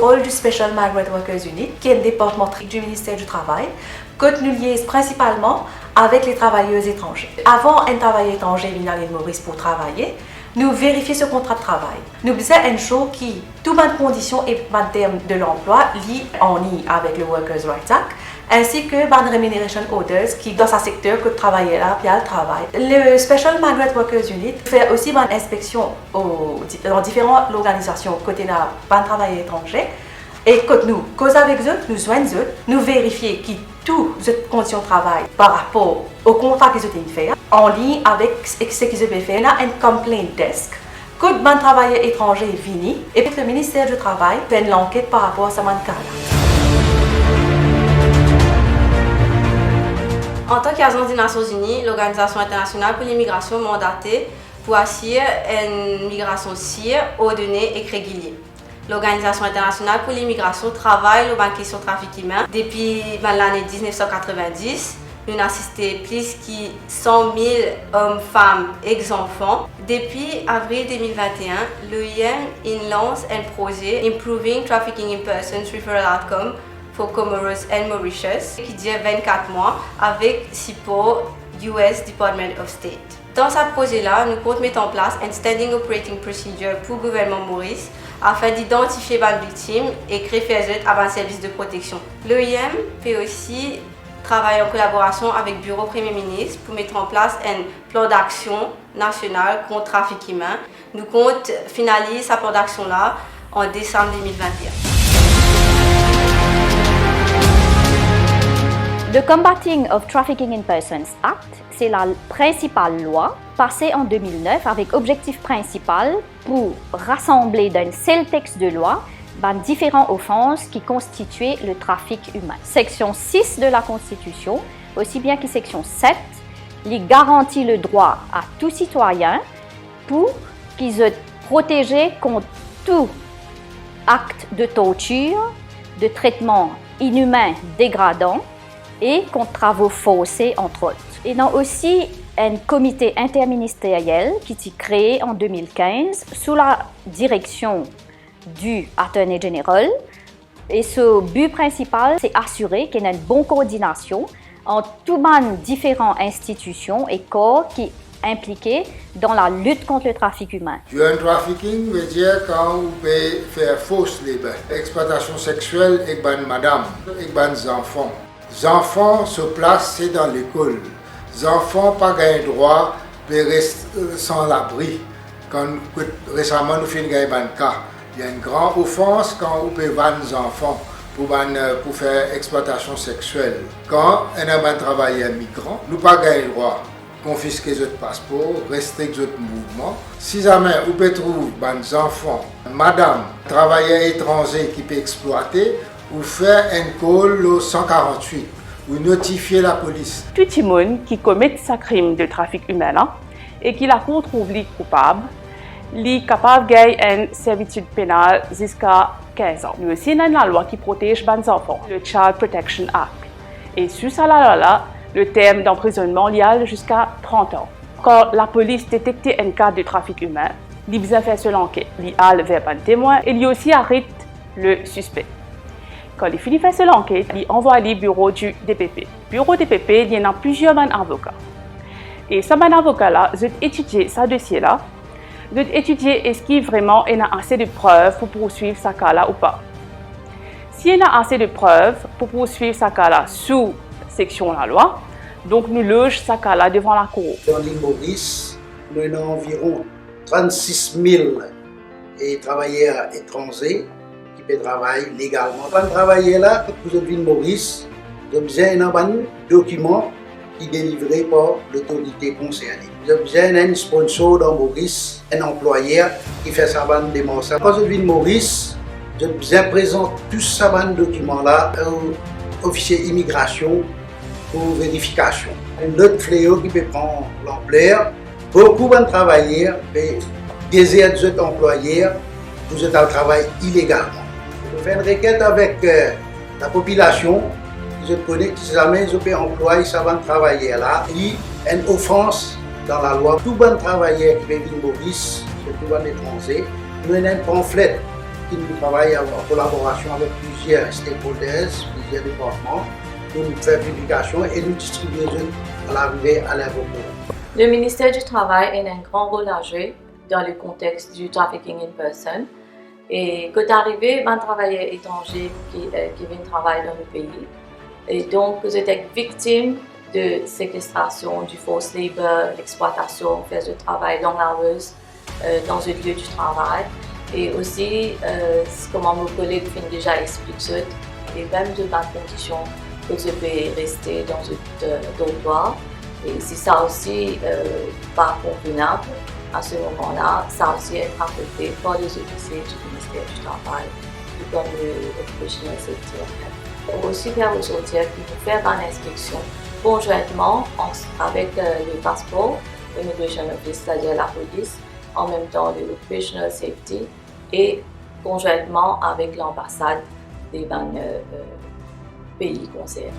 rôle du Special Migrant Workers Unit, qui est un département du ministère du Travail, que nous liaisons principalement avec les travailleurs étrangers. Avant un travailleur étranger vient à l'île Maurice pour travailler, nous vérifions ce contrat de travail. Nous faisons une chose qui, toutes les conditions et les termes de l'emploi, lient en ligne avec le Workers' Rights Act, ainsi que les remuneration orders qui, dans ce secteur, que travailler là, puis le travail. Le Special Migrant Workers Unit fait aussi une inspection dans différentes organisations côté de les travailleurs étrangers. Et quand nous causons avec eux, nous soignons eux, nous vérifions que toutes les conditions de travail par rapport au contrat qu'ils ont fait, en ligne avec ce qu'ils ont fait, là, un complaint desk. Quand les travailleurs étrangers viennent, et puis le ministère du Travail fait une enquête par rapport à ce cas-là. En tant qu'agence des Nations Unies, l'Organisation internationale pour l'immigration mandatée pour assurer une migration sûre, ordonnée et régulière. L'Organisation internationale pour l'immigration travaille sur la question du trafic humain depuis l'année 1990. Nous avons assisté plus de 100 000 hommes, femmes et enfants. Depuis avril 2021, l'OIM lance un projet Improving Trafficking in Persons Referral Outcome pour Comoros et Mauritius qui dure 24 mois avec support US Department of State. Dans ce projet-là, nous comptons mettre en place un Standing Operating Procedure pour le gouvernement Maurice afin d'identifier les victimes et créer un service de protection. L'OIM peut aussi travailler en collaboration avec le Bureau Premier ministre pour mettre en place un plan d'action national contre le trafic humain. Nous comptons finaliser ce plan d'action-là en décembre 2021. Le Combating of Trafficking in Persons Act, c'est la principale loi passée en 2009 avec objectif principal pour rassembler dans un seul texte de loi différentes offenses qui constituaient le trafic humain. Section 6 de la Constitution, aussi bien que section 7, lui garantit le droit à tout citoyen pour qu'ils soient protégés contre tout acte de torture, de traitement inhumain dégradant et contre travaux forcés, entre autres. Il y a aussi un comité interministériel qui a été créé en 2015 sous la direction du Attorney General. Et ce but principal, c'est assurer qu'il y a une bonne coordination entre toutes les différentes institutions et corps qui sont impliqués dans la lutte contre le trafic humain. Human trafficking veut dire quand on peut faire fausse labor, exploitation sexuelle avec les madame, avec les enfants. Les enfants se placent dans l'école. Les enfants n'ont pas le droit de rester sans l'abri. Quand récemment nous faisons un cas, il y a une grande offense quand on peut vendre les enfants pour faire exploitation sexuelle. Quand on a un travailleur migrant, nous n'avons pas le droit de confisquer votre passeport, restreindre votre mouvement. Si jamais on peut trouver des enfants, madame, travailleur étranger qui peut exploiter, ou faire un call au 148 ou notifier la police. Tout le monde qui commet ce crime de trafic humain et qui la retrouve coupable, est capable de gagner une servitude pénale jusqu'à 15 ans. Nous aussi avons la loi qui protège les enfants, le Child Protection Act. Et sous cette loi-là, le terme d'emprisonnement est jusqu'à 30 ans. Quand la police détecte un cas de trafic humain, il besoin de faire seule enquête. Il a vers un témoin et il aussi arrête le suspect. Quand il finit de faire cette enquête, il envoie au bureau du DPP. Le bureau DPP, il y a plusieurs avocats. Et ces avocats-là, ils ont étudié ce dossier-là. Ils ont étudié est-ce qu'il vraiment y a assez de preuves pour poursuivre ce cas-là ou pas. S'il y a assez de preuves pour poursuivre ce cas-là sous section de la loi, donc nous logeons ce cas-là devant la cour. Dans l'île Maurice, nous avons environ 36 000 travailleurs étrangers qui peuvent travailler légalement. Quand travailler là, pour l'île Maurice, nous avons besoin d'un document qui est délivré par l'autorité concernée. Nous avons besoin d'un sponsor dans Maurice, un employeur qui fait sa bande démonstration. Quand je viens de Maurice, je besoin de présenter tous ces documents-là au officier immigration pour vérification. Un autre fléau qui peut prendre l'ampleur, beaucoup de travailleurs désirent des employeurs pour ce travail illégalement. Je fais une requête avec la population. Je connais que si jamais je peux employer ces travailleurs là, il y a une offense dans la loi. Tout bon travailleur qui vient de Maurice, surtout bon étranger, nous avons un pamphlet qui nous travaille en collaboration avec plusieurs stakeholders, plusieurs départements, pour nous faire publication et nous distribuer à l'arrivée à l'aéroport. Le ministère du Travail a un grand rôle à jouer dans le contexte du trafficking in person. Et quand arrivé, un travailleur étranger qui vient travailler dans le pays. Et donc, vous êtes victime de séquestration, du forced labor, l'exploitation, faire du travail dans la rue, dans un lieu du travail. Et aussi, comme mon collègue vient déjà expliqué, et même de bonnes conditions que vous pouvez rester dans un dortoir. Et si ça aussi pas convenable, à ce moment-là, ça aussi est rapporté par les officiers du ministère du Travail, comme le Occupational Safety Act. Aussi bien ressortir qui peut faire une inspection conjointement avec le passeport, l'immigration office, c'est-à-dire la police, en même temps le Occupational Safety et conjointement avec l'ambassade des pays concernés.